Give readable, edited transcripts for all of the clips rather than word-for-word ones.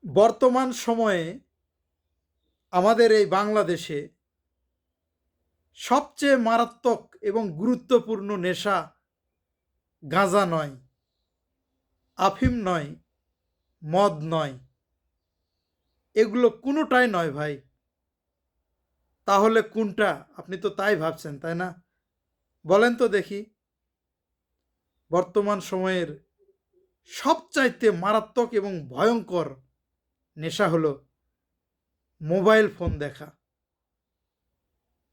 বর্তমান সময়ে আমাদের এই বাংলাদেশে সবচেয়ে মারাত্মক এবং গুরুত্বপূর্ণ নেশা গাঁজা নয়, আফিম নয়, মদ নয়, এগুলো কোনোটাই নয় ভাই। তাহলে কোনটা? আপনি তো তাই ভাবছেন, তাই না? বলেন তো দেখি। বর্তমান সময়ের সবচাইতে মারাত্মক এবং ভয়ঙ্কর নেশা হলো মোবাইল ফোন দেখা।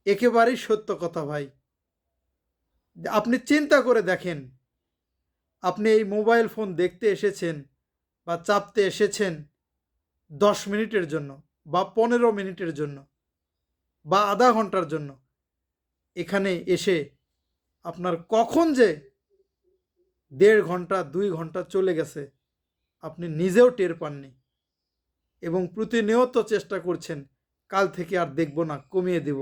একেবারেই সত্য কথা ভাই। আপনি চিন্তা করে দেখেন, আপনি এই মোবাইল ফোন দেখতে এসেছেন বা চাপতে এসেছেন 10 মিনিটের জন্য বা 15 মিনিটের জন্য বা আধা ঘন্টার জন্য। এখানে এসে আপনার কখন যে 1.5 ঘন্টা 2 ঘন্টা চলে গেছে আপনি নিজেও টের পাননি, এবং প্রতিনিয়ত চেষ্টা করছেন কাল থেকে আর দেখব না, কমিয়ে দেব।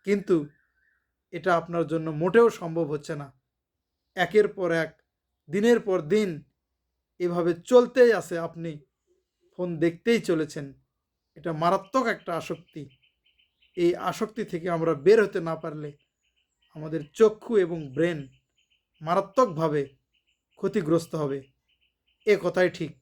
কিন্তু এটা আপনার জন্য মোটেও সম্ভব হচ্ছে না। একের পর এক, দিনের পর দিন এভাবে চলতেই আছে, আপনি ফোন দেখতেই চলেছেন। এটা মারাত্মক একটা আসক্তি। এই আসক্তি থেকে আমরা বের হতে না পারলে আমাদের চক্ষু এবং ব্রেন মারাত্মকভাবে ক্ষতিগ্রস্ত হবে। এ কথাই ঠিক।